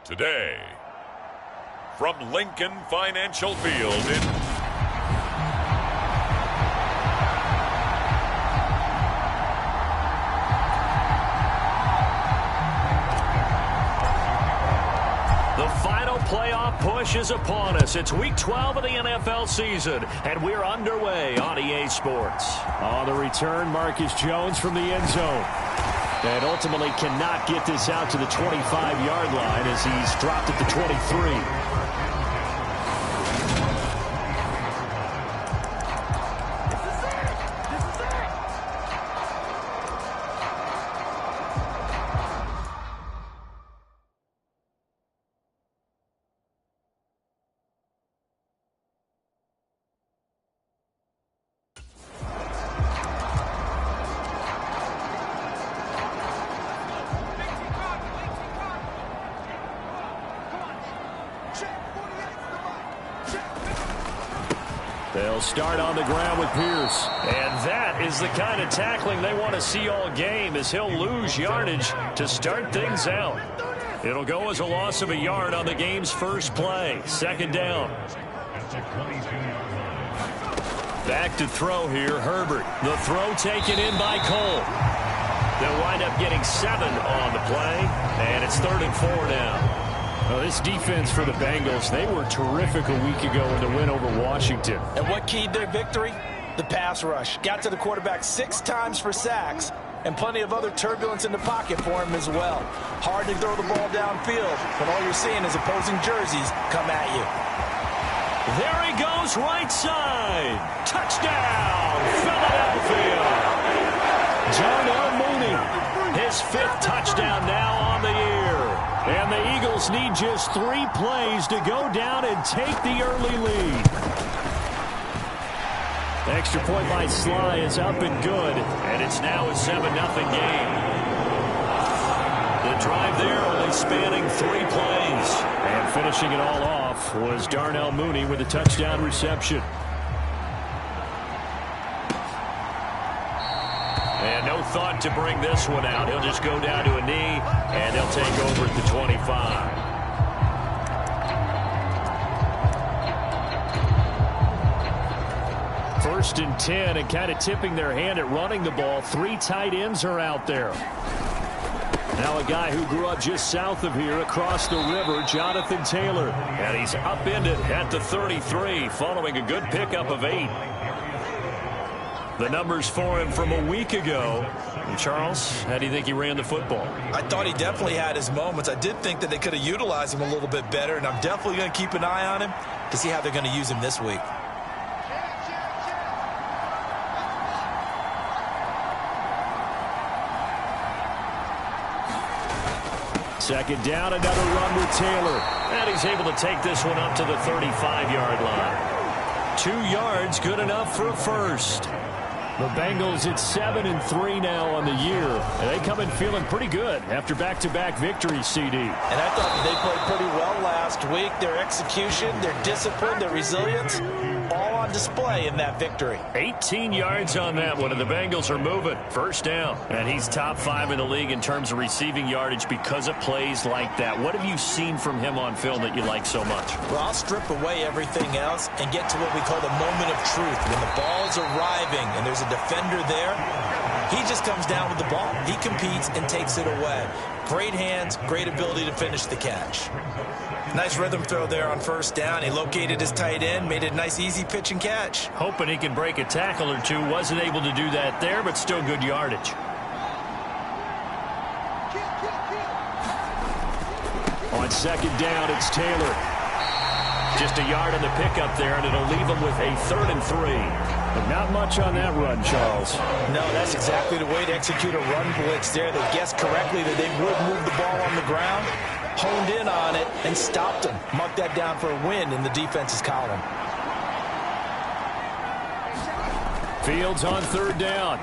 Today, from Lincoln Financial Field in the final playoff push is upon us. It's week 12 of the NFL season, and we're underway on EA Sports. On the return, Marcus Jones from the end zone. And ultimately cannot get this out to the 25-yard line as he's dropped at the 23. They'll start on the ground with Pierce. And that is the kind of tackling they want to see all game, as he'll lose yardage to start things out. It'll go as a loss of a yard on the game's first play. Second down. Back to throw here, Herbert. The throw taken in by Cole. They'll wind up getting 7 on the play, and it's 3rd and 4 now. Well, this defense for the Bengals, they were terrific a week ago in the win over Washington. And what keyed their victory? The pass rush. Got to the quarterback 6 times for sacks, and plenty of other turbulence in the pocket for him as well. Hard to throw the ball downfield, but all you're seeing is opposing jerseys come at you. There he goes, right side. Touchdown, Philadelphia. Darnell Mooney, his 5th touchdown now on the year. And the Eagles need just 3 plays to go down and take the early lead. The extra point by Sly is up and good, and it's now a 7-0 game. The drive there only spanning 3 plays. And finishing it all off was Darnell Mooney with a touchdown reception. And no thought to bring this one out. He'll just go down to a knee, and they'll take over at the 25. First and 10, and kind of tipping their hand at running the ball. 3 tight ends are out there. Now a guy who grew up just south of here across the river, Jonathan Taylor. And he's upended at the 33 following a good pickup of 8. The numbers for him from a week ago. And Charles, how do you think he ran the football? I thought he definitely had his moments. I did think that they could have utilized him a little bit better, and I'm definitely going to keep an eye on him to see how they're going to use him this week. Second down, another run with Taylor. And he's able to take this one up to the 35-yard line. 2 yards, good enough for a first. The Bengals at 7-3 now on the year. And they come in feeling pretty good after back-to-back victories, CD. And I thought that they played pretty well last week. Their execution, their discipline, their resilience, all on display in that victory. 18 yards on that one, and the Bengals are moving. First down. And he's top 5 in the league in terms of receiving yardage because of plays like that. What have you seen from him on film that you like so much? Well, I'll strip away everything else and get to what we call the moment of truth. When the ball's arriving and there's a defender there, he just comes down with the ball. He competes and takes it away. Great hands, great ability to finish the catch. Nice rhythm throw there on first down. He located his tight end, made it a nice easy pitch and catch. Hoping he can break a tackle or two. Wasn't able to do that there, but still good yardage. On second down, it's Taylor. Just a yard on the pickup there, and it'll leave him with a 3rd and 3. But not much on that run, Charles. No, that's exactly the way to execute a run blitz there. They guessed correctly that they would move the ball on the ground, honed in on it, and stopped them. Mark that down for a win in the defense's column. Fields on 3rd down.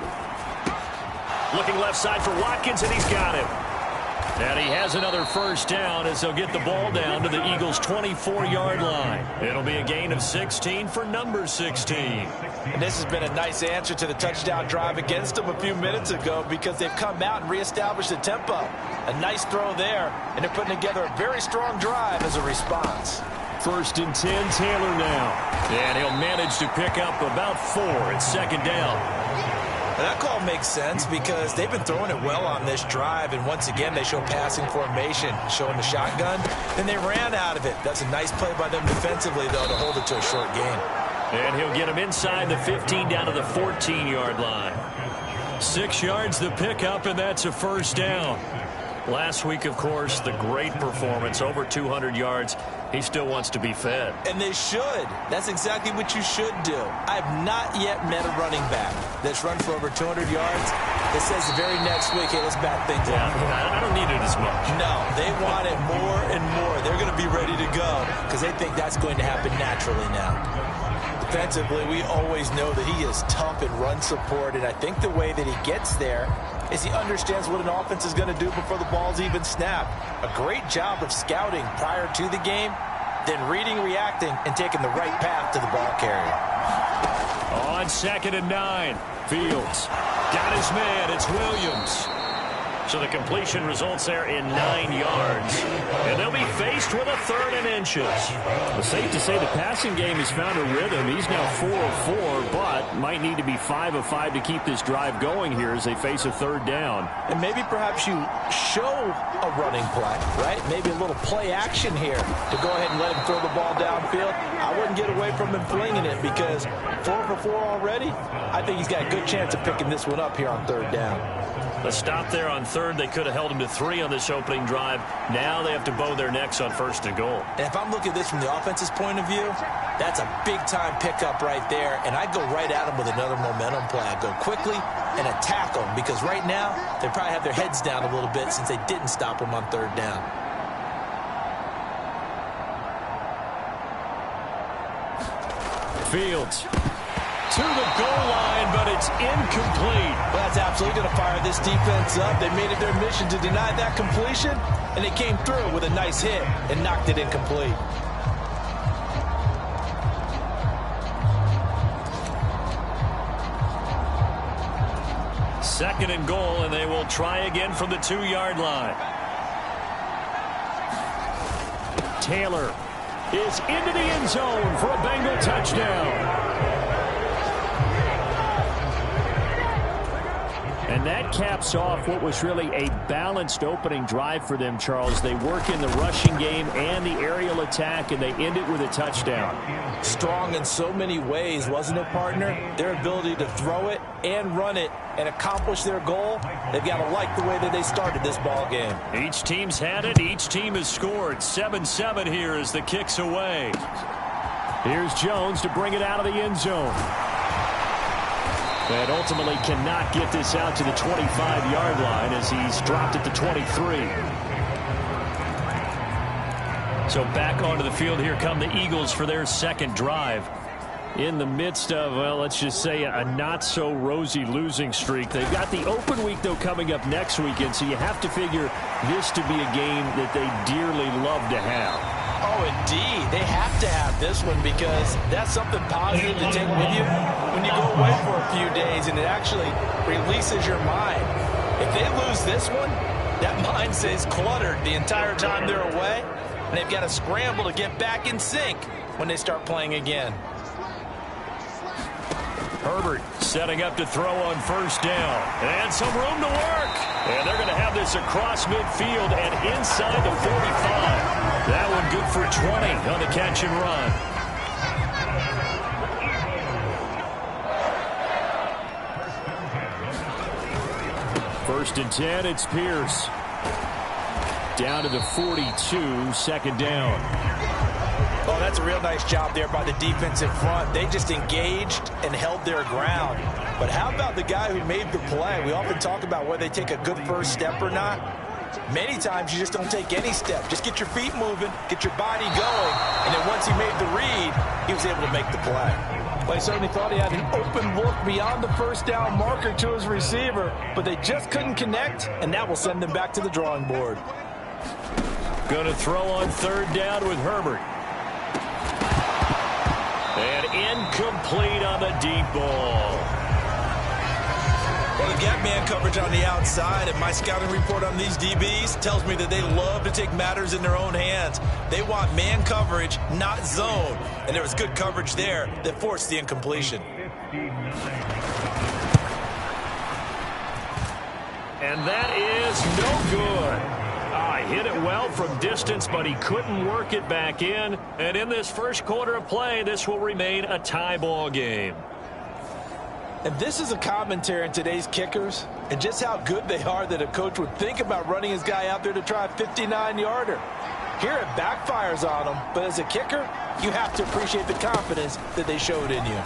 Looking left side for Watkins, and he's got him. And he has another first down as they'll get the ball down to the Eagles' 24-yard line. It'll be a gain of 16 for number 16. And this has been a nice answer to the touchdown drive against them a few minutes ago because they've come out and reestablished the tempo. A nice throw there, and they're putting together a very strong drive as a response. 1st and 10, Taylor now. And he'll manage to pick up about 4 at 2nd down. And that call makes sense because they've been throwing it well on this drive, and once again they show passing formation, showing the shotgun, and they ran out of it. That's a nice play by them defensively, though, to hold it to a short gain. And he'll get him inside the 15 down to the 14-yard line. 6 yards the pickup, and that's a 1st down. Last week, of course, the great performance, over 200 yards. He still wants to be fed. And they should. That's exactly what you should do. I have not yet met a running back that's run for over 200 yards that says the very next week, hey, let's back things up. I don't need it as much. No, they want it more and more. They're going to be ready to go because they think that's going to happen naturally now. Defensively, we always know that he is tough in run support, and I think the way that he gets there is he understands what an offense is going to do before the ball's even snapped. A great job of scouting prior to the game, then reading, reacting, and taking the right path to the ball carrier. On 2nd and 9, Fields got his man. It's Williams. So the completion results there in 9 yards. And they'll be faced with a 3rd and inches. It's safe to say the passing game has found a rhythm. He's now 4 of 4, but might need to be 5 of 5 to keep this drive going here as they face a 3rd down. And maybe perhaps you show a running play, right? Maybe a little play action here to go ahead and let him throw the ball downfield. I wouldn't get away from him flinging it because 4 for 4 already. I think he's got a good chance of picking this one up here on 3rd down. A stop there on 3rd. They could have held him to 3 on this opening drive. Now they have to bow their necks on 1st and goal. And if I'm looking at this from the offense's point of view, that's a big-time pickup right there. And I'd go right at him with another momentum play. I'd go quickly and attack him because right now they probably have their heads down a little bit since they didn't stop him on 3rd down. Fields to the goal line, but it's incomplete. Well, that's absolutely going to fire this defense up. They made it their mission to deny that completion, and they came through with a nice hit and knocked it incomplete. Second and goal, and they will try again from the 2-yard line. Taylor is into the end zone for a Bengal touchdown. And that caps off what was really a balanced opening drive for them, Charles. They work in the rushing game and the aerial attack, and they end it with a touchdown. Strong in so many ways, wasn't it, partner? Their ability to throw it and run it and accomplish their goal, they've got to like the way that they started this ball game. Each team's had it. Each team has scored. 7-7 here as the kick's away. Here's Jones to bring it out of the end zone. And ultimately cannot get this out to the 25-yard line as he's dropped at the 23. So back onto the field, here come the Eagles for their 2nd drive. In the midst of, well, let's just say a not-so-rosy losing streak. They've got the open week, though, coming up next weekend, so you have to figure this to be a game that they dearly love to have. Oh, indeed. They have to have this one because that's something positive to take with you when you go away for a few days, and it actually releases your mind. If they lose this one, that mind stays cluttered the entire time they're away, and they've got to scramble to get back in sync when they start playing again. Herbert setting up to throw on 1st down. And some room to work. And they're going to have this across midfield and inside the 45. That one good for 20 on the catch and run. First and 10, it's Pierce. Down to the 42, 2nd down. Oh, that's a real nice job there by the defensive front. They just engaged and held their ground. But how about the guy who made the play? We often talk about whether they take a good first step or not. Many times you just don't take any step. Just get your feet moving, get your body going, and then once he made the read, he was able to make the play. Well, he certainly thought he had an open look beyond the 1st down marker to his receiver, but they just couldn't connect, and that will send them back to the drawing board. Going to throw on 3rd down with Herbert. Incomplete on the deep ball. Well, they've got man coverage on the outside, and my scouting report on these DBs tells me that they love to take matters in their own hands. They want man coverage, not zone. And there was good coverage there that forced the incompletion. And that is no good. Hit it well from distance, but he couldn't work it back in. And in this first quarter of play, this will remain a tie ball game. And this is a commentary on today's kickers and just how good they are that a coach would think about running his guy out there to try a 59-yarder. Here it backfires on him, but as a kicker, you have to appreciate the confidence that they showed in you.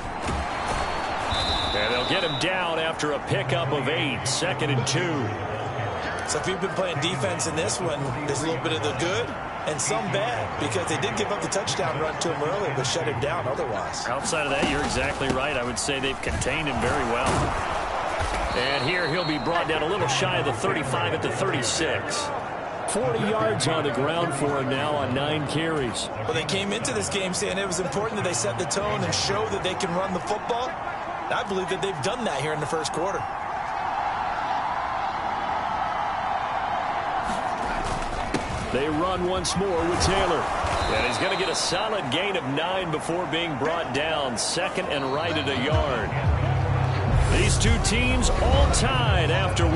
And they'll get him down after a pickup of 8, 2nd and 2. So if you've been playing defense in this one, there's a little bit of the good and some bad, because they did give up the touchdown run to him earlier, but shut him down otherwise. Outside of that, you're exactly right. I would say they've contained him very well. And here he'll be brought down a little shy of the 35 at the 36. 40 yards on the ground for him now on 9 carries. Well, they came into this game saying it was important that they set the tone and show that they can run the football. And I believe that they've done that here in the first quarter. They run once more with Taylor. And he's going to get a solid gain of 9 before being brought down. 2nd and right at a yard. These two teams all tied after 1.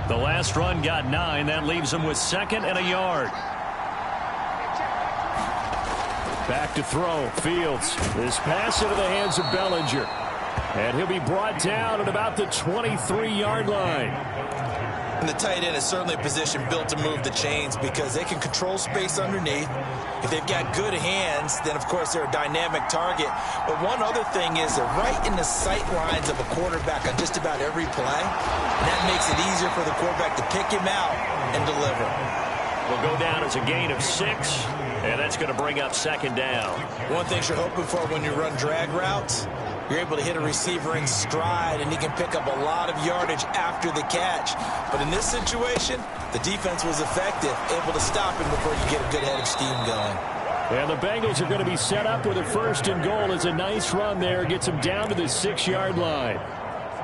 The last run got 9. That leaves him with 2nd and a yard. Back to throw. Fields. This pass into the hands of Bellinger. And he'll be brought down at about the 23-yard line. And the tight end is certainly a position built to move the chains because they can control space underneath. If they've got good hands, then, of course, they're a dynamic target. But one other thing is they're right in the sight lines of a quarterback on just about every play. And that makes it easier for the quarterback to pick him out and deliver. Will go down as a gain of 6, and that's going to bring up 2nd down. One thing you're hoping for when you run drag routes, you're able to hit a receiver in stride, and he can pick up a lot of yardage after the catch. But in this situation, the defense was effective, able to stop him before you get a good head of steam going. And the Bengals are going to be set up with a 1st and goal. As a nice run there gets him down to the 6-yard line.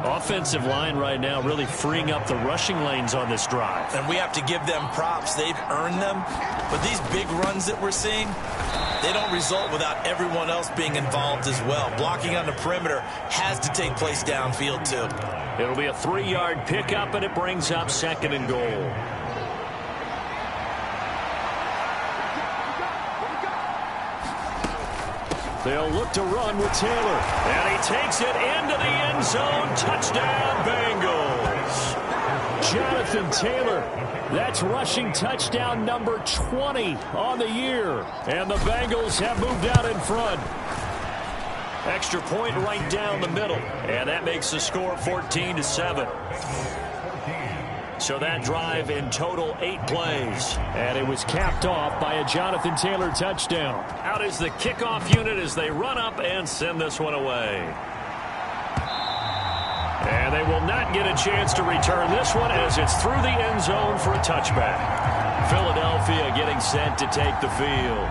Offensive line right now really freeing up the rushing lanes on this drive. And we have to give them props. They've earned them. But these big runs that we're seeing, they don't result without everyone else being involved as well. Blocking on the perimeter has to take place downfield, too. It'll be a 3-yard pickup, and it brings up 2nd and goal. They'll look to run with Taylor. And he takes it into the end zone. Touchdown, Bengals. Jonathan Taylor. That's rushing touchdown number 20 on the year. And the Bengals have moved out in front. Extra point right down the middle. And that makes the score 14-7. So that drive in total 8 plays. And it was capped off by a Jonathan Taylor touchdown. Out is the kickoff unit as they run up and send this one away. And they will not get a chance to return this one as it's through the end zone for a touchback. Philadelphia getting set to take the field.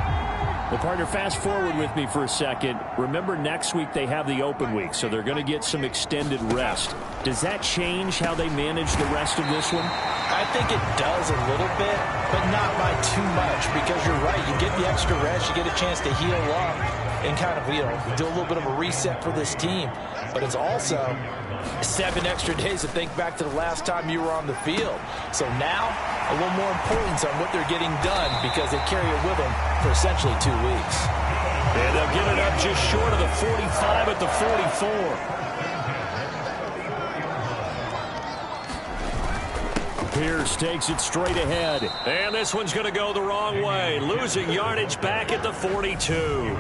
Well, partner, fast forward with me for a second. Remember, next week they have the open week, so they're going to get some extended rest. Does that change how they manage the rest of this one? I think it does a little bit, but not by too much, because you're right. You get the extra rest, you get a chance to heal up and kind of, do a little bit of a reset for this team. But it's also 7 extra days to think back to the last time you were on the field. So now, a little more importance on what they're getting done because they carry it with them for essentially 2 weeks. And they'll get it up just short of the 45 at the 44. Pierce takes it straight ahead. And this one's going to go the wrong way. Losing yardage back at the 42.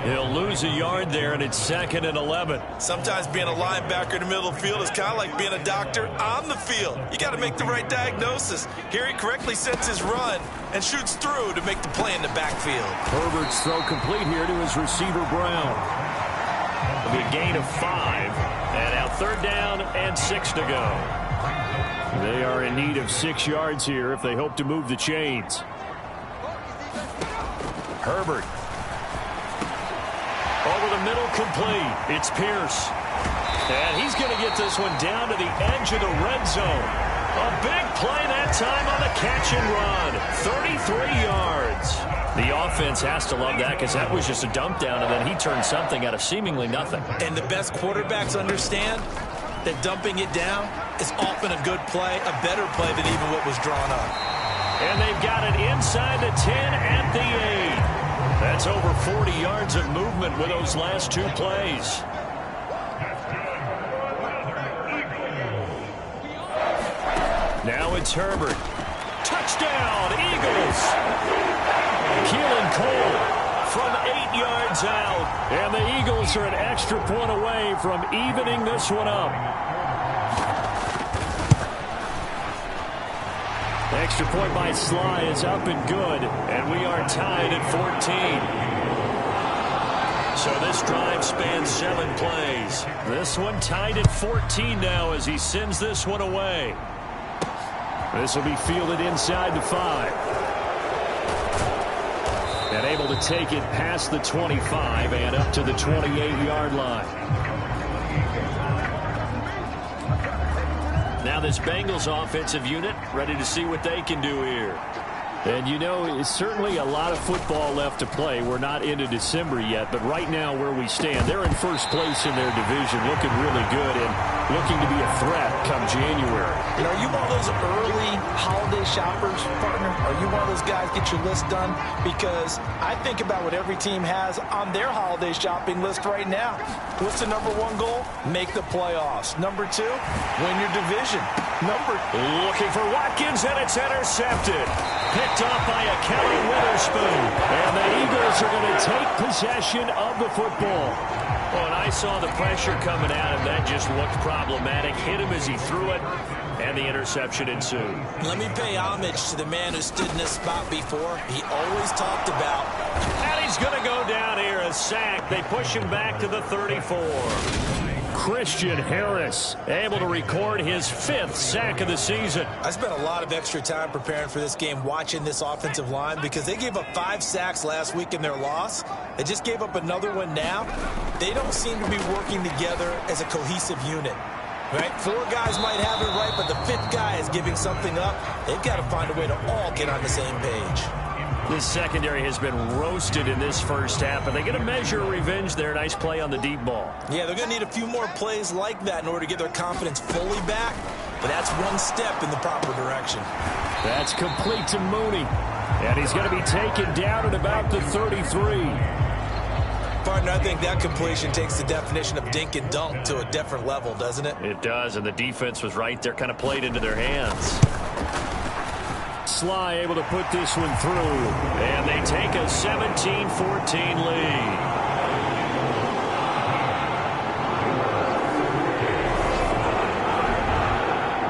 He'll lose a yard there, and it's 2nd and 11. Sometimes being a linebacker in the middle of the field is kind of like being a doctor on the field. You got to make the right diagnosis. Here he correctly sets his run and shoots through to make the play in the backfield. Herbert's throw complete here to his receiver, Brown. It'll be a gain of 5. And now 3rd down and 6 to go. They are in need of 6 yards here if they hope to move the chains. Herbert. Over the middle, complete. It's Pierce. And he's going to get this one down to the edge of the red zone. A big play that time on the catch and run. 33 yards. The offense has to love that because that was just a dump down, and then he turned something out of seemingly nothing. And the best quarterbacks understand that dumping it down is often a good play, a better play than even what was drawn up. And they've got it inside the 10 at the 8. That's over 40 yards of movement with those last 2 plays. Now it's Herbert. Touchdown, Eagles. Keelan Cole from 8 yards out. And the Eagles are an extra point away from evening this one up. Extra point by Sly is up and good. And we are tied at 14. So this drive spans 7 plays. This one tied at 14 now as he sends this one away. This will be fielded inside the 5. And able to take it past the 25 and up to the 28-yard line. Now this Bengals offensive unit ready to see what they can do here. And, you know, it's certainly a lot of football left to play. We're not into December yet, but right now where we stand, they're in first place in their division, looking really good and looking to be a threat come January. And are you one of those early holiday shoppers, partner? Are you one of those guys get your list done? Because I think about what every team has on their holiday shopping list right now. What's the number 1 goal? Make the playoffs. Number 2, win your division. Looking for Watkins, and it's intercepted. Picked off by a Kelly Witherspoon. And the Eagles are going to take possession of the football. Oh, and I saw the pressure coming at him. That just looked problematic. Hit him as he threw it, and the interception ensued. Let me pay homage to the man who stood in this spot before. He always talked about. And he's going to go down here, a sack. They push him back to the 34. Christian Harris able to record his 5th sack of the season. I spent a lot of extra time preparing for this game watching this offensive line because they gave up 5 sacks last week in their loss. They just gave up another one now. They don't seem to be working together as a cohesive unit. Right? 4 guys might have it right, but the 5th guy is giving something up. They've got to find a way to all get on the same page. This secondary has been roasted in this first half, but they get a measure of revenge there. Nice play on the deep ball. Yeah, they're going to need a few more plays like that in order to get their confidence fully back, but that's one step in the proper direction. That's complete to Mooney, and he's going to be taken down at about the 33. Partner, I think that completion takes the definition of dink and dunk to a different level, doesn't it? It does, and the defense was right there, kind of played into their hands. Sly able to put this one through, and they take a 17-14 lead.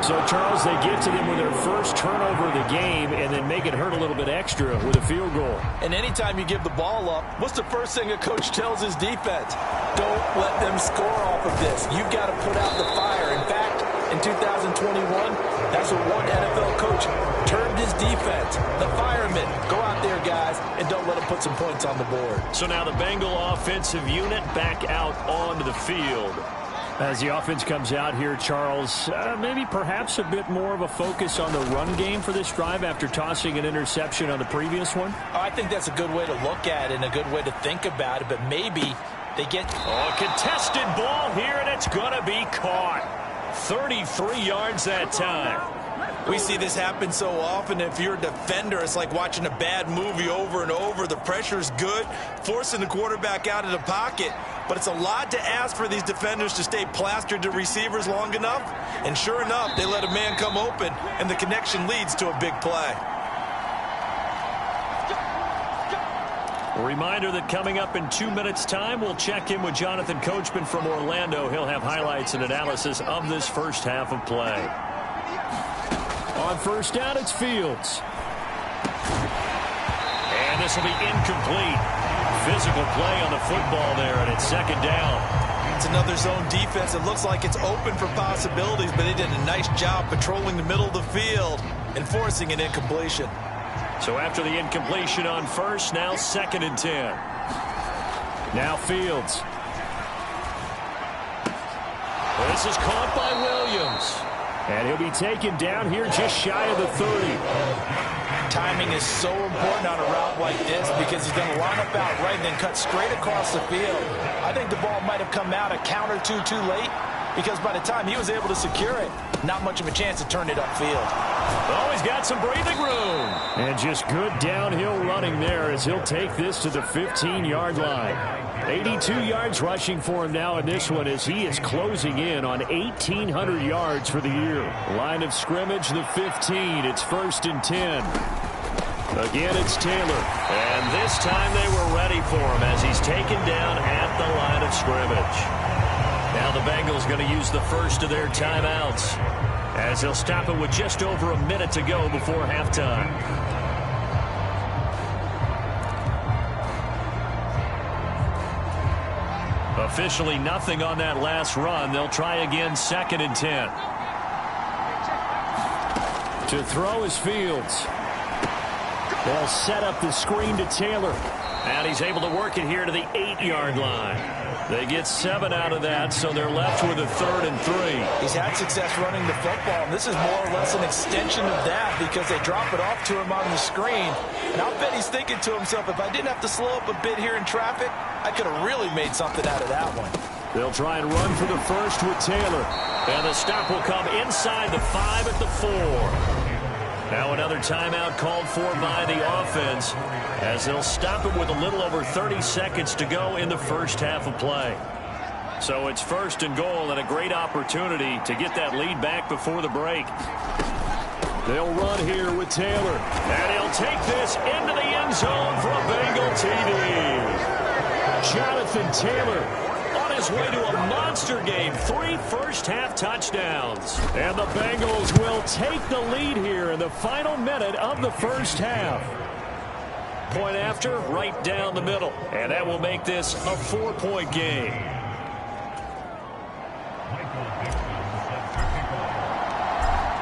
So, Charles, they get to them with their first turnover of the game and then make it hurt a little bit extra with a field goal. And anytime you give the ball up, what's the first thing a coach tells his defense? Don't let them score off of this. You've got to put out the fire. In fact, in 2021, that's what one NFL coach termed his defense. The firemen. Go out there, guys, and don't let them put some points on the board. So now the Bengal offensive unit back out onto the field. As the offense comes out here, Charles, maybe perhaps a bit more of a focus on the run game for this drive after tossing an interception on the previous one? I think that's a good way to look at it and a good way to think about it, but maybe they get... Oh, a contested ball here, and it's going to be caught. 33 yards that time. We see this happen so often. If you're a defender, it's like watching a bad movie over and over. The pressure's good, forcing the quarterback out of the pocket. But it's a lot to ask for these defenders to stay plastered to receivers long enough. And sure enough, they let a man come open, and the connection leads to a big play. A reminder that coming up in 2 minutes' time, we'll check in with Jonathan Coachman from Orlando. He'll have highlights and analysis of this first half of play. On first down, it's Fields. And this will be incomplete. Physical play on the football there, and it's second down. It's another zone defense. It looks like it's open for possibilities, but they did a nice job patrolling the middle of the field and forcing an incompletion. So after the incompletion on first, now 2nd and 10. Now Fields. This is caught by Williams. And he'll be taken down here just shy of the 30. Timing is so important on a route like this because he's going to line up out right and then cut straight across the field. I think the ball might have come out a count or two too late because by the time he was able to secure it, not much of a chance to turn it upfield. Oh, he's got some breathing room. And just good downhill running there as he'll take this to the 15-yard line. 82 yards rushing for him now in this one as he is closing in on 1,800 yards for the year. Line of scrimmage, the 15. It's 1st and 10. Again, it's Taylor. And this time they were ready for him as he's taken down at the line of scrimmage. Now the Bengals going to use the first of their timeouts as they'll stop it with just over a minute to go before halftime. Officially nothing on that last run. They'll try again 2nd and 10. To throw is Fields. They'll set up the screen to Taylor. And he's able to work it here to the 8-yard line. They get 7 out of that, so they're left with a 3rd and 3. He's had success running the football, and this is more or less an extension of that because they drop it off to him on the screen. And I'll bet he's thinking to himself, if I didn't have to slow up a bit here in traffic, I could have really made something out of that one. They'll try and run for the first with Taylor. And the stop will come inside the 5 at the 4. Now another timeout called for by the offense as they'll stop it with a little over 30 seconds to go in the first half of play. So it's 1st and goal and a great opportunity to get that lead back before the break. They'll run here with Taylor. And he'll take this into the end zone for a Bengal TD. Jonathan Taylor on his way to a monster game. 3 first-half touchdowns. And the Bengals will take the lead here in the final minute of the first half. Point after, right down the middle. And that will make this a 4-point game.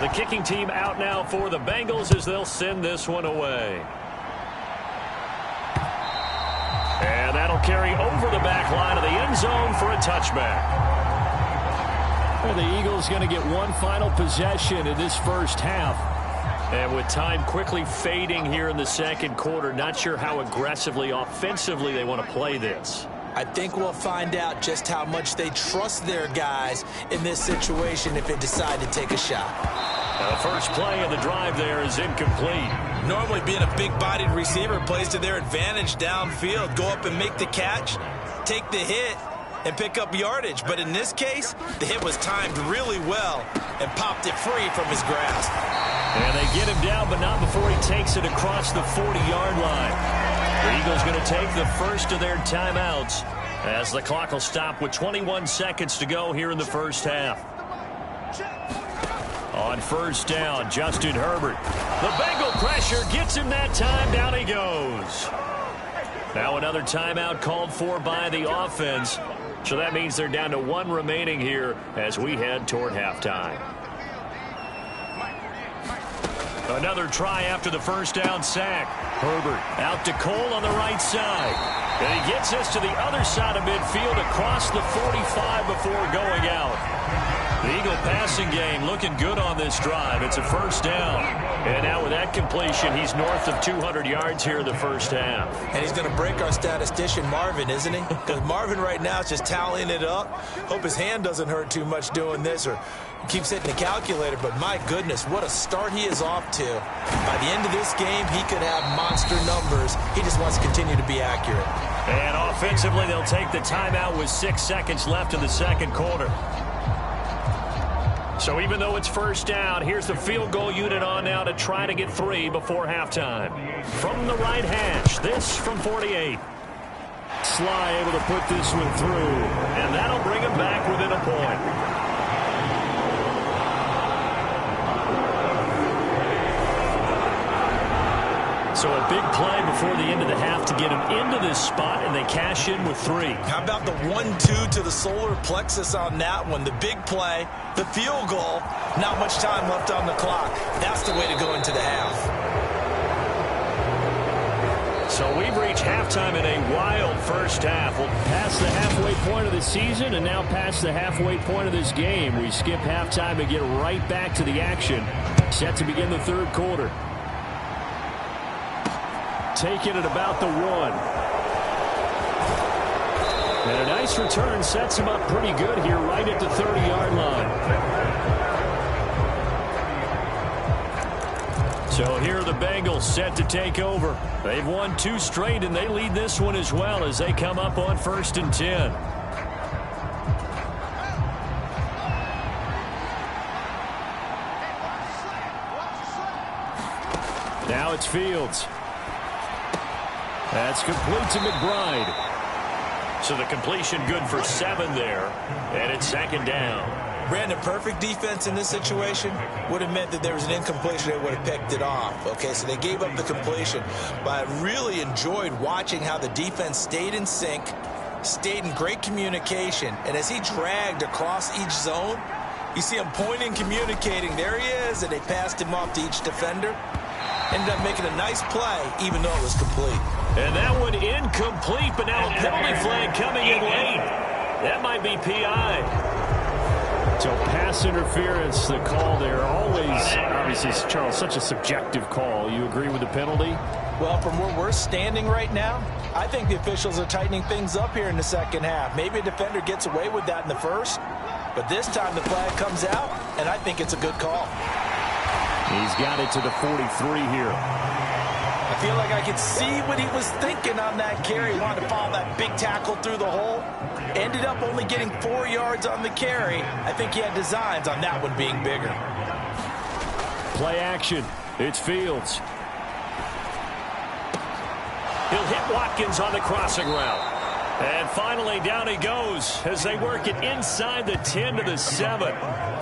The kicking team out now for the Bengals as they'll send this one away. And that'll carry over the back line of the end zone for a touchback. Well, the Eagles going to get one final possession in this first half. And with time quickly fading here in the second quarter, not sure how aggressively, offensively they want to play this. I think we'll find out just how much they trust their guys in this situation if they decide to take a shot. The first play of the drive there is incomplete. Normally being a big-bodied receiver plays to their advantage downfield. Go up and make the catch, take the hit, and pick up yardage. But in this case, the hit was timed really well and popped it free from his grasp. And they get him down, but not before he takes it across the 40-yard line. The Eagles going to take the first of their timeouts as the clock will stop with 21 seconds to go here in the first half. On first down, Justin Herbert. The Bengal pressure gets him that time. Down he goes. Now another timeout called for by the offense. So that means they're down to 1 remaining here as we head toward halftime. Another try after the first down sack. Herbert out to Cole on the right side. And he gets us to the other side of midfield across the 45 before going out. The Eagle passing game looking good on this drive. It's a first down. And now with that completion, he's north of 200 yards here in the first half. And he's going to break our statistician, Marvin, isn't he? Because Marvin right now is just tallying it up. Hope his hand doesn't hurt too much doing this or keeps hitting the calculator. But my goodness, what a start he is off to. By the end of this game, he could have monster numbers. He just wants to continue to be accurate. And offensively, they'll take the timeout with 6 seconds left in the second quarter. So even though it's first down, here's the field goal unit on now to try to get 3 before halftime. From the right hash, this from 48. Sly able to put this one through, and that'll bring him back within a point. So a big play before the end of the half to get him into this spot, and they cash in with 3. How about the 1-2 to the solar plexus on that one? The big play, the field goal, not much time left on the clock. That's the way to go into the half. So we've reached halftime in a wild first half. We'll pass the halfway point of the season and now past the halfway point of this game. We skip halftime and get right back to the action. Set to begin the third quarter. Taking it about the 1. And a nice return sets him up pretty good here right at the 30-yard line. So here are the Bengals set to take over. They've won 2 straight, and they lead this one as well as they come up on 1st and 10. Now it's Fields. That's complete to McBride. So the completion good for 7 there, and it's 2nd down. Brandon, perfect defense in this situation would have meant that there was an incompletion. They would have picked it off. Okay, so they gave up the completion. But I really enjoyed watching how the defense stayed in sync, stayed in great communication. And as he dragged across each zone, you see him pointing, communicating. There he is, and they passed him off to each defender. Ended up making a nice play, even though it was complete. And that one incomplete, but now a penalty flag coming in late. That might be PI. So pass interference, the call there. Always, obviously, Charles, such a subjective call. You agree with the penalty? Well, from where we're standing right now, I think the officials are tightening things up here in the second half. Maybe a defender gets away with that in the first, but this time the flag comes out, and I think it's a good call. He's got it to the 43 here. I feel like I could see what he was thinking on that carry. He wanted to follow that big tackle through the hole. Ended up only getting 4 yards on the carry. I think he had designs on that one being bigger. Play action. It's Fields. He'll hit Watkins on the crossing route. And finally, down he goes as they work it inside the 10 to the 7.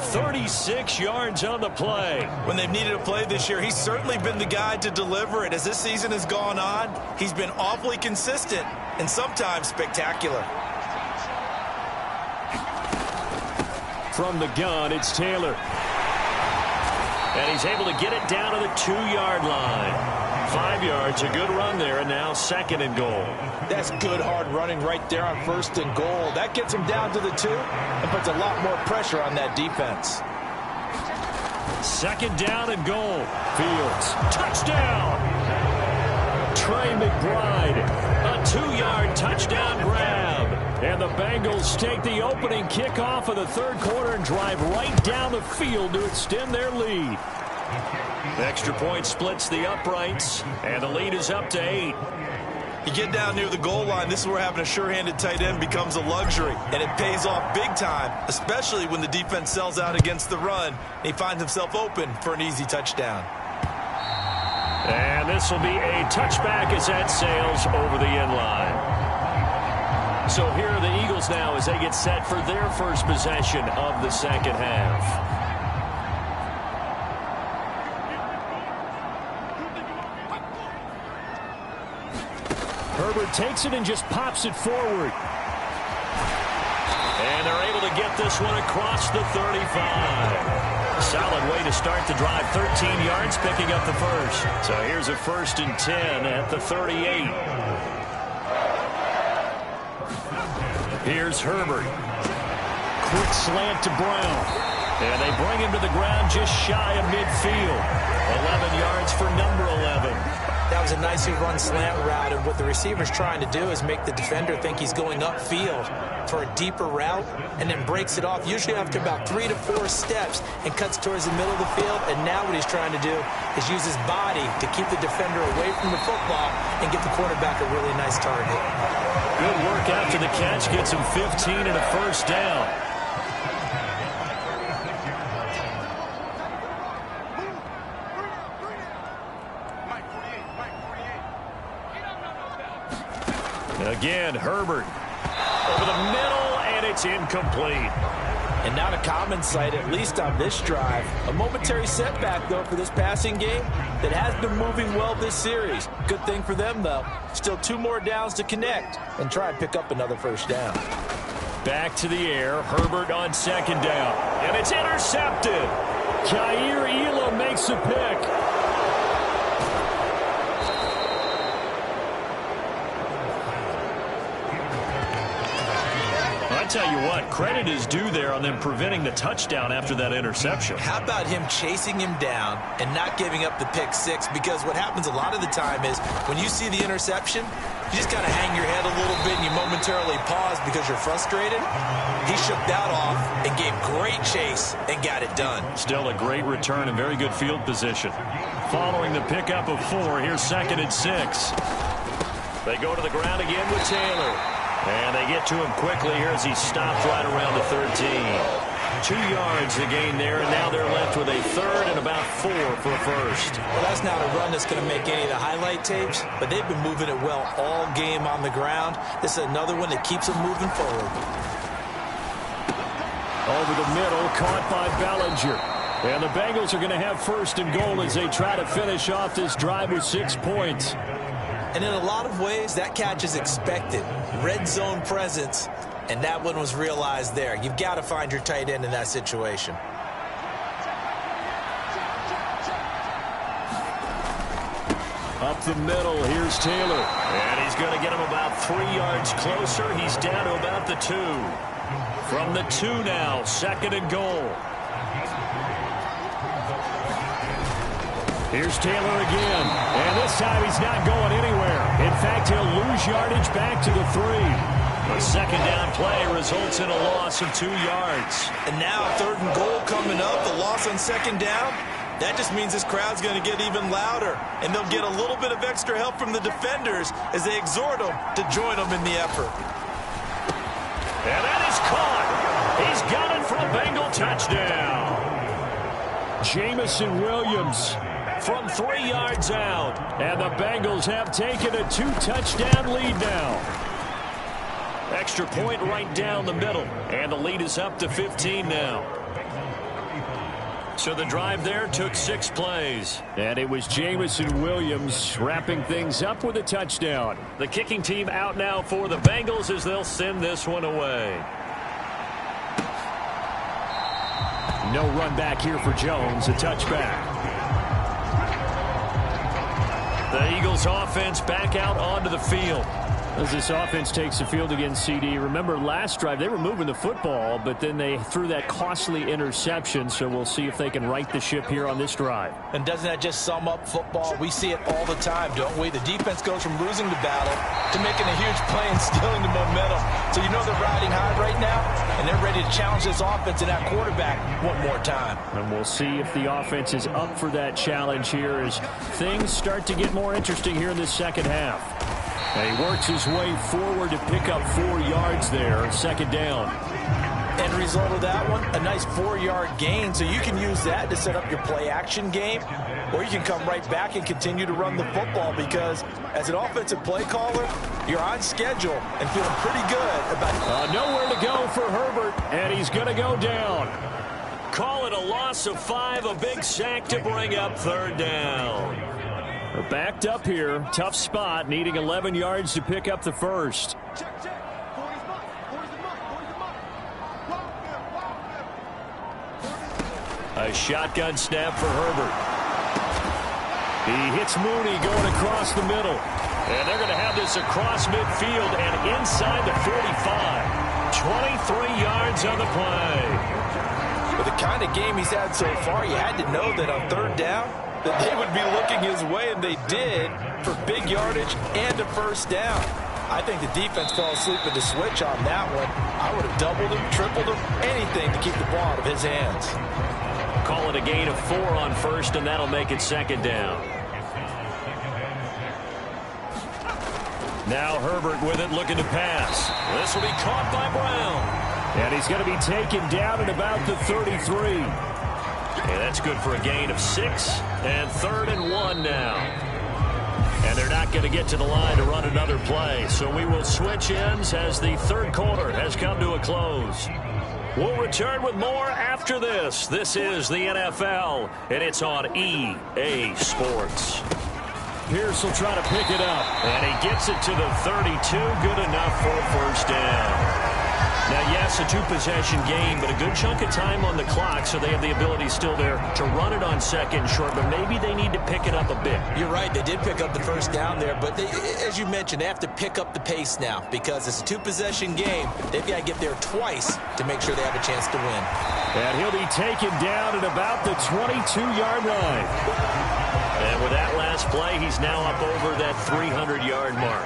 36 yards on the play. When they've needed a play this year, he's certainly been the guy to deliver it. As this season has gone on, he's been awfully consistent and sometimes spectacular. From the gun, it's Taylor. And he's able to get it down to the 2-yard line. 5 yards, a good run there, and now 2nd and goal. That's good hard running right there on 1st and goal. That gets him down to the 2 and puts a lot more pressure on that defense. 2nd down and goal. Fields, touchdown! Trey McBride, a 2-yard touchdown grab. And the Bengals take the opening kickoff of the third quarter and drive right down the field to extend their lead. The extra point splits the uprights, and the lead is up to 8. You get down near the goal line, this is where having a sure-handed tight end becomes a luxury, and it pays off big time, especially when the defense sells out against the run. He finds himself open for an easy touchdown. And this will be a touchback as that sails over the end line. So here are the Eagles now as they get set for their first possession of the second half. Herbert takes it and just pops it forward. And they're able to get this one across the 35. Solid way to start the drive. 13 yards, picking up the first. So here's a 1st and 10 at the 38. Here's Herbert. Quick slant to Brown. And they bring him to the ground just shy of midfield. 11 yards for number 11. That was a nicely run slant route, and what the receiver's trying to do is make the defender think he's going upfield for a deeper route and then breaks it off, usually after about 3 to 4 steps, and cuts towards the middle of the field. And now what he's trying to do is use his body to keep the defender away from the football and get the quarterback a really nice target. Good work after the catch, gets him 15 and a 1st down. Again, Herbert over the middle, and it's incomplete. And not a common sight, at least on this drive. A momentary setback, though, for this passing game that has been moving well this series. Good thing for them, though. Still 2 more downs to connect and try and pick up another first down. Back to the air. Herbert on second down. And it's intercepted. Kaiir Elam makes a pick. Tell you what, credit is due there on them preventing the touchdown after that interception. How about him chasing him down and not giving up the pick six? Because what happens a lot of the time is when you see the interception, you just kind of hang your head a little bit and you momentarily pause because you're frustrated. He shook that off and gave great chase and got it done. Still a great return and very good field position. Following the pickup of 4, here's 2nd and 6. They go to the ground again with Taylor. And they get to him quickly here as he stops right around the 13. 2 yards to gain there, and now they're left with a 3rd and about 4 for a first. Well, that's not a run that's going to make any of the highlight tapes, but they've been moving it well all game on the ground. This is another one that keeps them moving forward. Over the middle, caught by Bellinger. And the Bengals are going to have 1st and goal as they try to finish off this drive with 6 points. And in a lot of ways, that catch is expected. Red zone presence, and that one was realized there. You've got to find your tight end in that situation. Up the middle, here's Taylor. And he's going to get him about 3 yards closer. He's down to about the 2. From the 2 now, 2nd and goal. Here's Taylor again, and this time he's not going anywhere. In fact, he'll lose yardage back to the 3. A 2nd down play results in a loss of 2 yards. And now 3rd and goal coming up, the loss on 2nd down. That just means this crowd's going to get even louder, and they'll get a little bit of extra help from the defenders as they exhort them to join them in the effort. And that is caught. He's got it for a Bengal touchdown. Jamison Williams from 3 yards out. And the Bengals have taken a 2-touchdown lead now. Extra point right down the middle. And the lead is up to 15 now. So the drive there took 6 plays. And it was Jamison Williams wrapping things up with a touchdown. The kicking team out now for the Bengals as they'll send this one away. No run back here for Jones. A touchback. The Eagles offense back out onto the field. As this offense takes the field against CD. Remember last drive they were moving the football, but then they threw that costly interception, so we'll see if they can right the ship here on this drive. And doesn't that just sum up football? We see it all the time, don't we? The defense goes from losing the battle to making a huge play and stealing the momentum. So you know they're riding high right now, and they're ready to challenge this offense and that quarterback one more time. And we'll see if the offense is up for that challenge here as things start to get more interesting here in the second half. And he works his way forward to pick up 4 yards there, 2nd down. End result of that one, a nice 4-yard gain, so you can use that to set up your play-action game, or you can come right back and continue to run the football because as an offensive play caller, you're on schedule and feeling pretty good about nowhere to go for Herbert, and he's going to go down. Call it a loss of 5, a big sack to bring up 3rd down. We're backed up here. Tough spot, needing 11 yards to pick up the first. A shotgun snap for Herbert. He hits Mooney going across the middle. And they're going to have this across midfield and inside the 45. 23 yards on the play. With the kind of game he's had so far, you had to know that on 3rd down, that they would be looking his way, and they did, for big yardage and a 1st down. I think the defense fell asleep at the switch on that one. I would have doubled him, tripled him, anything to keep the ball out of his hands. Call it a gain of 4 on 1st, and that'll make it 2nd down. Now Herbert with it, looking to pass. This will be caught by Brown. And he's going to be taken down at about the 33. And that's good for a gain of 6, and 3rd and 1 now. And they're not going to get to the line to run another play. So we will switch ends as the 3rd quarter has come to a close. We'll return with more after this. This is the NFL, and it's on EA Sports. Pierce will try to pick it up, and he gets it to the 32. Good enough for a first down. Now, yes, a two-possession game, but a good chunk of time on the clock, so they have the ability still there to run it on second short, but maybe they need to pick it up a bit. You're right. They did pick up the first down there, but as you mentioned, they have to pick up the pace now because it's a two-possession game. They've got to get there twice to make sure they have a chance to win. And he'll be taken down at about the 22-yard line. And with that last play, he's now up over that 300-yard mark.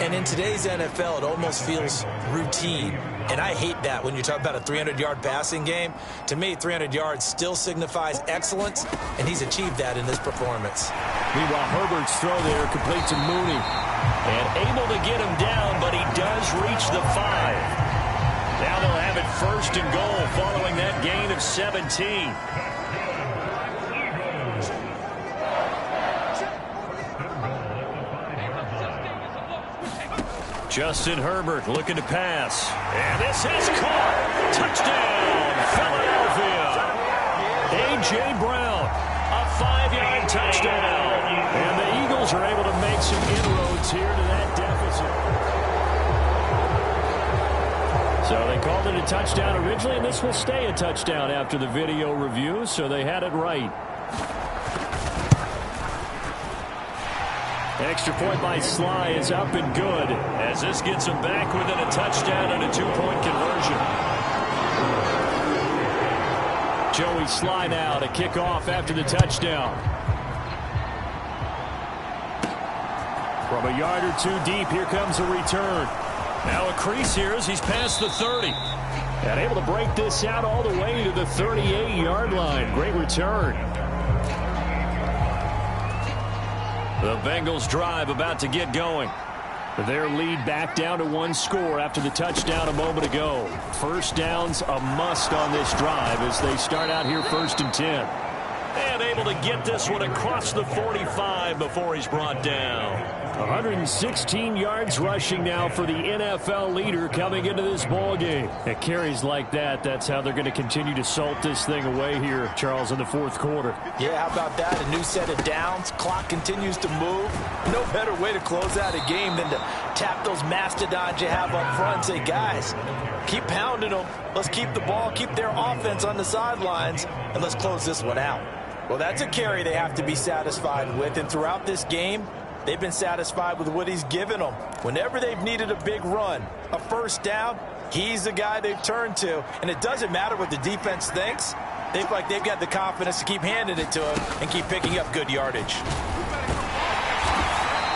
And in today's NFL, it almost feels routine. And I hate that when you talk about a 300-yard passing game. To me, 300 yards still signifies excellence, and he's achieved that in this performance. Meanwhile, Herbert's throw there complete to Mooney. And able to get him down, but he does reach the 5. Now they'll have it first and goal following that gain of 17. Justin Herbert looking to pass. And this is caught. Touchdown, Philadelphia. A.J. Brown, a 5-yard touchdown. And the Eagles are able to make some inroads here to that deficit. So they called it a touchdown originally, and this will stay a touchdown after the video review, so they had it right. Extra point by Sly is up and good as this gets him back within a touchdown and a 2-point conversion. Joey Sly now to kick off after the touchdown. From a yard or two deep, here comes a return. Now a crease here as he's past the 30. And able to break this out all the way to the 38-yard line. Great return. The Bengals drive about to get going. Their lead back down to 1 score after the touchdown a moment ago. First down's a must on this drive as they start out here 1st and 10. And able to get this one across the 45 before he's brought down. 116 yards rushing now for the NFL leader coming into this ball game. At carries like that, that's how they're going to continue to salt this thing away here, Charles, in the 4th quarter. Yeah, how about that? A new set of downs. Clock continues to move. No better way to close out a game than to tap those mastodons you have up front and say, guys, keep pounding them. Let's keep the ball, keep their offense on the sidelines, and let's close this one out. Well, that's a carry they have to be satisfied with, and throughout this game, they've been satisfied with what he's given them. Whenever they've needed a big run, a first down, he's the guy they've turned to. And it doesn't matter what the defense thinks. They feel like they've got the confidence to keep handing it to him and keep picking up good yardage.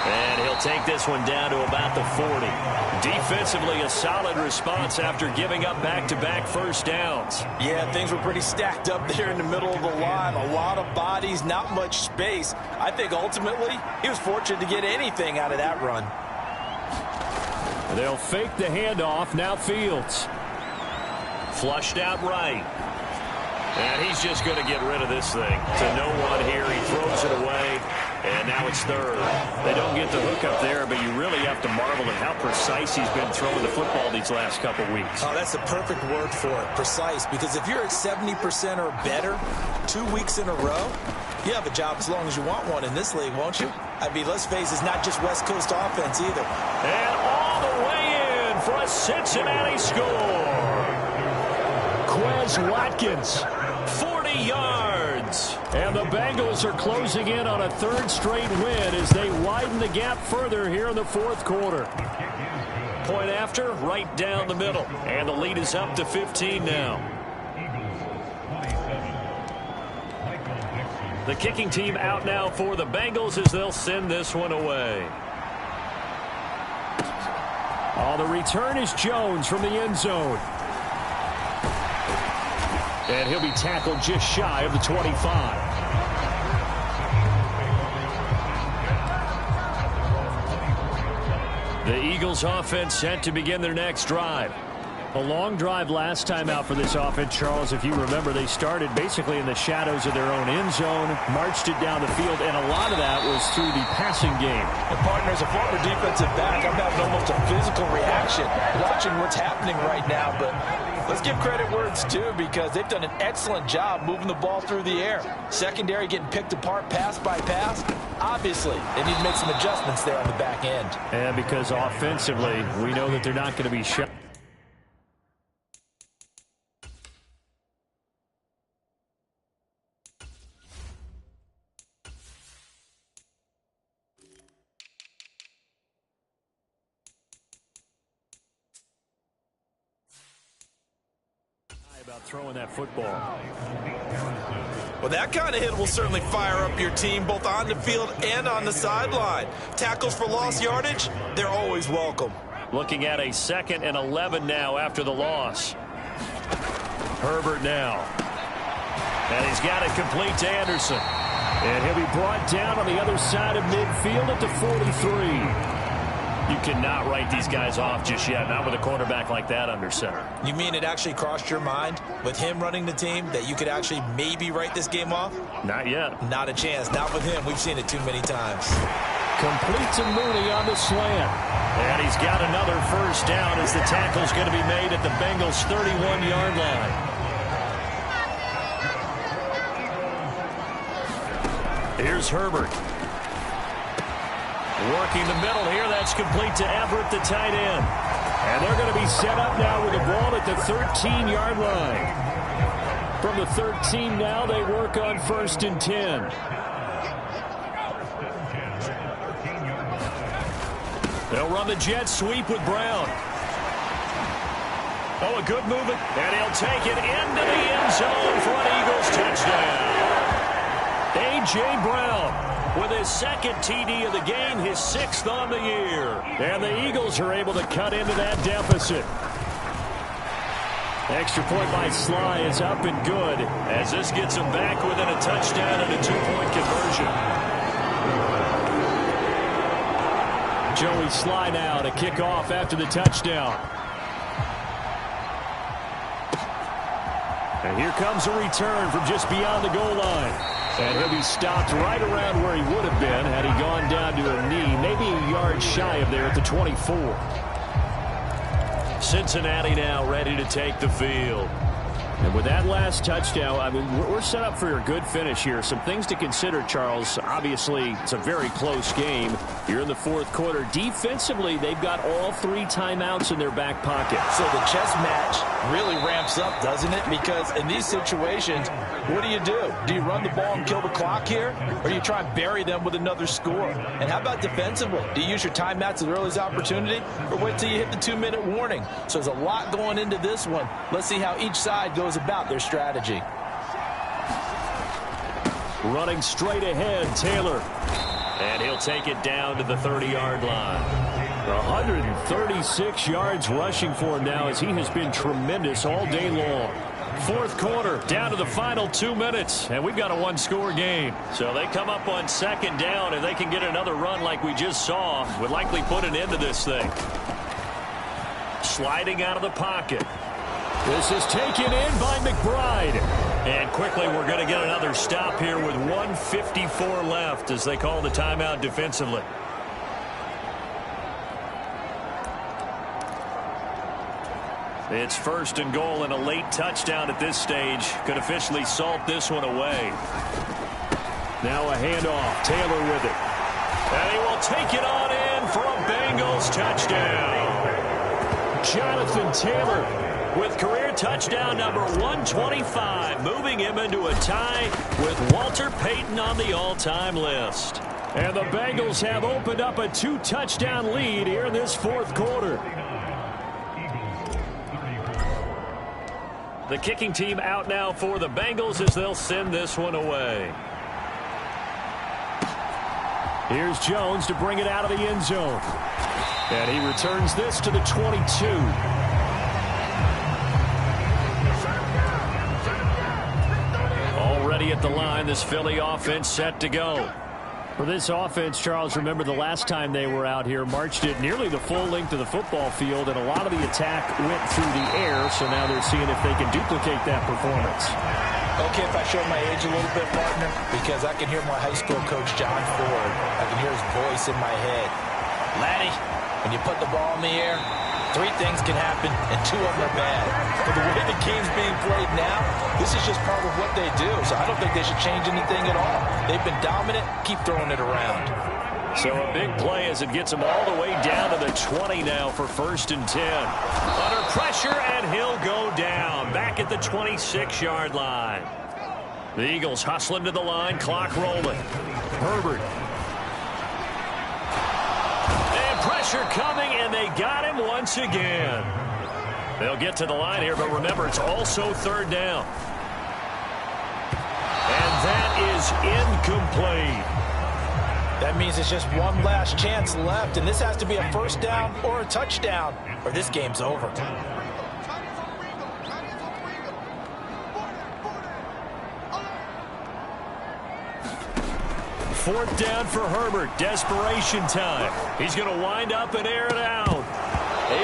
And he'll take this one down to about the 40. Defensively, a solid response after giving up back-to-back first downs. Yeah, things were pretty stacked up there in the middle of the line. A lot of bodies, not much space. I think ultimately he was fortunate to get anything out of that run. They'll fake the handoff. Now Fields. Flushed out right. And he's just going to get rid of this thing to no one here. He throws it away. And now it's 3rd. They don't get the hook up there, but you really have to marvel at how precise he's been throwing the football these last couple weeks. Oh, that's the perfect word for it, precise. Because if you're at 70% or better 2 weeks in a row, you have a job as long as you want one in this league, won't you? I mean, let's face it, it's not just West Coast offense either. And all the way in for a Cincinnati score. Quez Watkins, 40 yards. And the Bengals are closing in on a 3rd straight win as they widen the gap further here in the 4th quarter. Point after, right down the middle. And the lead is up to 15 now. The kicking team out now for the Bengals as they'll send this one away. Oh, the return is Jones from the end zone. And he'll be tackled just shy of the 25. The Eagles offense set to begin their next drive. A long drive last time out for this offense, Charles. If you remember, they started basically in the shadows of their own end zone, marched it down the field, and a lot of that was through the passing game. And partner, as a former defensive back, I'm having almost a physical reaction watching what's happening right now. But Let's give credit where it's due because they've done an excellent job moving the ball through the air. Secondary getting picked apart pass by pass. Obviously, they need to make some adjustments there on the back end. And because offensively, we know that they're not going to be shot. About throwing that football. Well, that kind of hit will certainly fire up your team both on the field and on the sideline. Tackles for lost yardage, they're always welcome. Looking at a 2nd and 11 now after the loss. Herbert now. And he's got it complete to Anderson. And he'll be brought down on the other side of midfield at the 43. You cannot write these guys off just yet, not with a quarterback like that under center. You mean it actually crossed your mind with him running the team that you could actually maybe write this game off? Not yet. Not a chance. Not with him. We've seen it too many times. Complete to Mooney on the slant. And he's got another first down as the tackle's going to be made at the Bengals' 31-yard line. Here's Herbert. Working the middle here. That's complete to Everett, the tight end. And they're going to be set up now with the ball at the 13-yard line. From the 13 now, they work on 1st and 10. They'll run the jet sweep with Brown. Oh, a good movement. And he'll take it into the end zone for an Eagles touchdown. A.J. Brown with his 2nd TD of the game, his 6th on the year. And the Eagles are able to cut into that deficit. Extra point by Sly is up and good as this gets them back within a touchdown and a 2-point conversion. Joey Sly now to kick off after the touchdown. And here comes a return from just beyond the goal line. And he'll be stopped right around where he would have been had he gone down to a knee, maybe a yard shy of there at the 24. Cincinnati now ready to take the field. And with that last touchdown, I mean, we're set up for a good finish here. Some things to consider, Charles. Obviously, it's a very close game. You're in the 4th quarter. Defensively, they've got all 3 timeouts in their back pocket. So the chess match really ramps up, doesn't it? Because in these situations, what do? Do you run the ball and kill the clock here? Or do you try and bury them with another score? And how about defensively? Do you use your timeouts at earliest opportunity? Or wait till you hit the 2-minute warning? So there's a lot going into this one. Let's see how each side goes about their strategy. Running straight ahead, Taylor. And he'll take it down to the 30-yard line. 136 yards rushing for him now as he has been tremendous all day long. 4th quarter, down to the final 2 minutes, and we've got a 1-score game. So they come up on 2nd down. If they can get another run like we just saw, would likely put an end to this thing. Sliding out of the pocket. This is taken in by McBride. And quickly we're going to get another stop here with 1:54 left as they call the timeout defensively. It's 1st and goal, and a late touchdown at this stage could officially salt this one away. Now a handoff. Taylor with it. And he will take it on in for a Bengals touchdown. Jonathan Taylor with career touchdown number 125, moving him into a tie with Walter Payton on the all-time list. And the Bengals have opened up a 2-touchdown lead here in this 4th quarter. The kicking team out now for the Bengals as they'll send this one away. Here's Jones to bring it out of the end zone. And he returns this to the 22. Already at the line, this Philly offense set to go. For this offense, Charles, remember the last time they were out here, marched it nearly the full length of the football field, and a lot of the attack went through the air, so now they're seeing if they can duplicate that performance. Okay, if I show my age a little bit, partner, because I can hear my high school coach, John Ford. I can hear his voice in my head. Laddie, when you put the ball in the air, Three things can happen, and two of them are bad. But the way the game's being played now, this is just part of what they do. So I don't think they should change anything at all. They've been dominant. Keep throwing it around. So a big play as it gets him all the way down to the 20 now for 1st and 10. Under pressure, and he'll go down. Back at the 26-yard line. The Eagles hustle him to the line. Clock rolling. Herbert. And pressure coming, and they got him once again. They'll get to the line here, but remember, it's also 3rd down. And that is incomplete. That means it's just one last chance left, and this has to be a 1st down or a touchdown, or this game's over. 4th down for Herbert. Desperation time. He's going to wind up and air it out.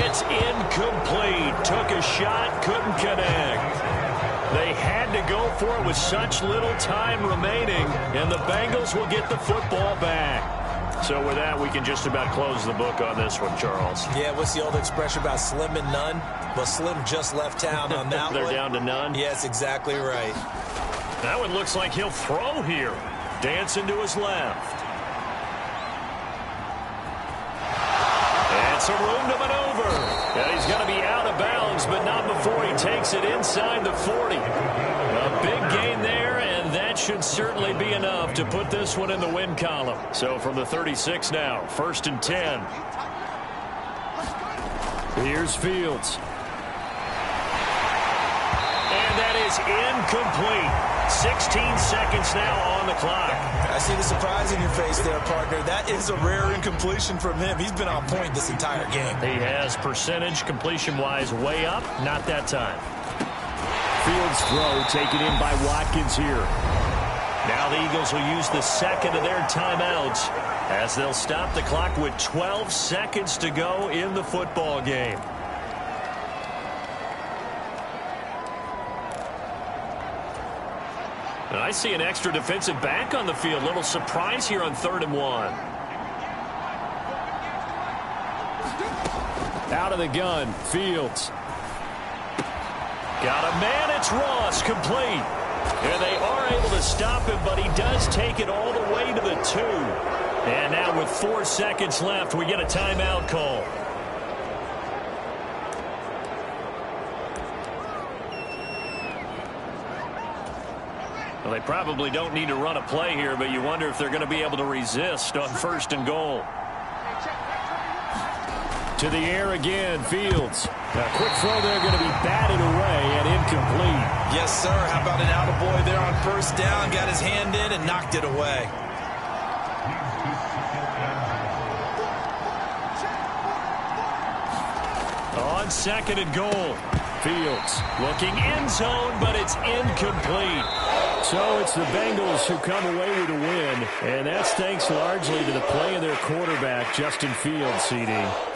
It's incomplete. Took a shot, couldn't connect. They had to go for it with such little time remaining, and the Bengals will get the football back. So with that, we can just about close the book on this one, Charles. Yeah, what's the old expression about slim and none? Well, Slim just left town on that They're one. down to none? Yes, exactly right. That one looks like he'll throw here. Dancing to his left. And some room to maneuver. And he's going to be out of bounds, but not before he takes it inside the 40. A big gain there, and that should certainly be enough to put this one in the win column. So from the 36 now, 1st and 10. Here's Fields. And that is incomplete. 16 seconds now on the clock. I see the surprise in your face there, partner. That is a rare incompletion from him. He's been on point this entire game. He has percentage completion-wise way up. Not that time. Fields throw taken in by Watkins here. Now the Eagles will use the second of their timeouts as they'll stop the clock with 12 seconds to go in the football game. I see an extra defensive back on the field. Little surprise here on 3rd and 1. Out of the gun, Fields. Got a man, it's Ross, complete. And they are able to stop him, but he does take it all the way to the 2. And now with 4 seconds left, we get a timeout call. Well, they probably don't need to run a play here, but you wonder if they're going to be able to resist on 1st and goal. To the air again, Fields. A quick throw there going to be batted away and incomplete. Yes, sir. How about an attaboy there on 1st down? Got his hand in and knocked it away. On 2nd and goal, Fields looking end zone, but it's incomplete. So it's the Bengals who come away with a win, and that's thanks largely to the play of their quarterback, Justin Fields, CD. Yeah.